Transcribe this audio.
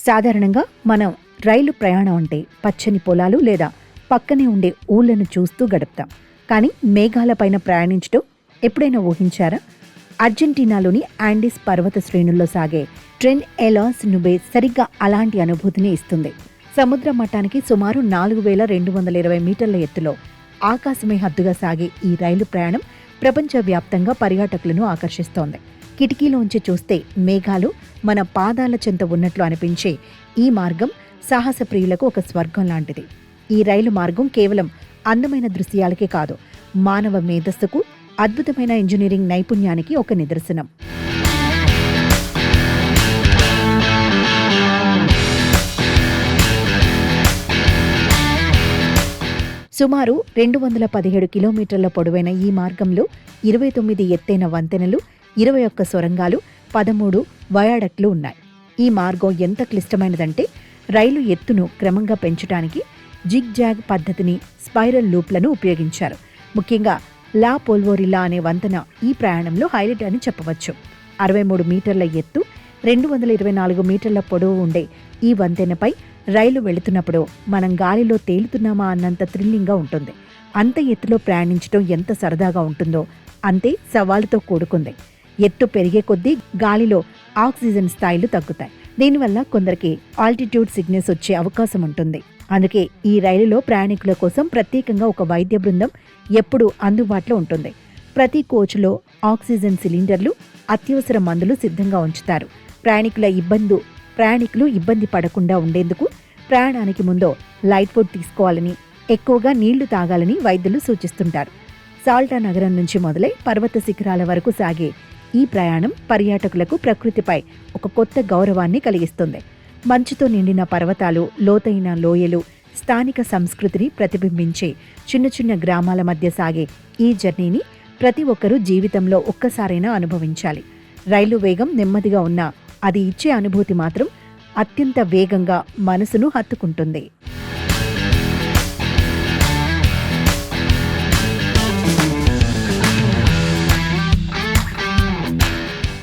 సాధారణంగా మనం రైలు ప్రయాణం అంటే పచ్చని పొలాలు లేదా పక్కనే ఉండే ఊళ్ళను చూస్తూ గడుపుతాం. కానీ మేఘాలపైన ప్రయాణించడం ఎప్పుడైనా ఊహించారా? అర్జెంటీనాలోని ఆండీస్ పర్వత శ్రేణుల్లో సాగే ట్రెన్ ఎలాస్ నుబే సరిగ్గా అలాంటి అనుభూతిని ఇస్తుంది. సముద్ర మట్టానికి సుమారు 4220 మీటర్ల ఎత్తులో ఆకాశమే హద్దుగా సాగే ఈ రైలు ప్రయాణం ప్రపంచవ్యాప్తంగా పర్యాటకులను ఆకర్షిస్తోంది. కిటికీలోంచి చూస్తే మేఘాలు మన పాదాల చెంత ఉన్నట్లు అనిపించే ఈ మార్గం సాహస ప్రియులకు ఒక స్వర్గం లాంటిది. ఈ రైలు మార్గం కేవలం అందమైన దృశ్యాలకే కాదు, మానవ మేధస్సుకు, అద్భుతమైన ఇంజనీరింగ్ నైపుణ్యానికి ఒక నిదర్శనం. సుమారు 217 కిలోమీటర్ల పొడవైన ఈ మార్గంలో 29 ఎత్తైన వంతెనలు, 21 సొరంగాలు, 13 వయాడక్ట్లు ఉన్నాయి. ఈ మార్గం ఎంత క్లిష్టమైనదంటే రైలు ఎత్తును క్రమంగా పెంచడానికి జిగ్ జాగ్ పద్ధతిని, స్పైరల్ లూప్లను ఉపయోగించారు. ముఖ్యంగా లా పోల్వోరిల్లా అనే వంతెన ఈ ప్రయాణంలో హైలైట్ అని చెప్పవచ్చు. 63 మీటర్ల ఎత్తు, 224 మీటర్ల పొడవు ఉండే ఈ వంతెనపై రైలు వెళుతున్నప్పుడు మనం గాలిలో తేలుతున్నామా అన్నంత థ్రిల్లింగ్గా ఉంటుంది. అంత ఎత్తులో ప్రయాణించడం ఎంత సరదాగా ఉంటుందో అంతే సవాలుతో కూడుకుంది. ఎత్తు పెరిగే కొద్దీ గాలిలో ఆక్సిజన్ స్థాయిలు తగ్గుతాయి. దీనివల్ల కొందరికి ఆల్టిట్యూడ్ సిగ్నెస్ వచ్చే అవకాశం ఉంటుంది. అందుకే ఈ రైలులో ప్రయాణికుల కోసం ప్రత్యేకంగా ఒక వైద్య బృందం ఎప్పుడూ అందుబాటులో ఉంటుంది. ప్రతి కోచ్లో ఆక్సిజన్ సిలిండర్లు, అత్యవసర మందులు సిద్ధంగా ఉంచుతారు. ప్రయాణికులు ఇబ్బంది పడకుండా ఉండేందుకు ప్రయాణానికి ముందు లైట్ ఫుడ్ తీసుకోవాలని, ఎక్కువగా నీళ్లు తాగాలని వైద్యులు సూచిస్తుంటారు. సాల్టా నగరం నుంచి మొదలై పర్వత శిఖరాల వరకు సాగే ఈ ప్రయాణం పర్యాటకులకు ప్రకృతిపై ఒక కొత్త గౌరవాన్ని కలిగిస్తుంది. మంచుతో నిండిన పర్వతాలు, లోతైన లోయలు, స్థానిక సంస్కృతిని ప్రతిబింబించే చిన్న చిన్న గ్రామాల మధ్య సాగే ఈ జర్నీని ప్రతి ఒక్కరూ జీవితంలో ఒక్కసారైనా అనుభవించాలి. రైలు వేగం నెమ్మదిగా ఉన్నా అది ఇచ్చే అనుభూతి మాత్రం అత్యంత వేగంగా మనసును హత్తుకుంటుంది.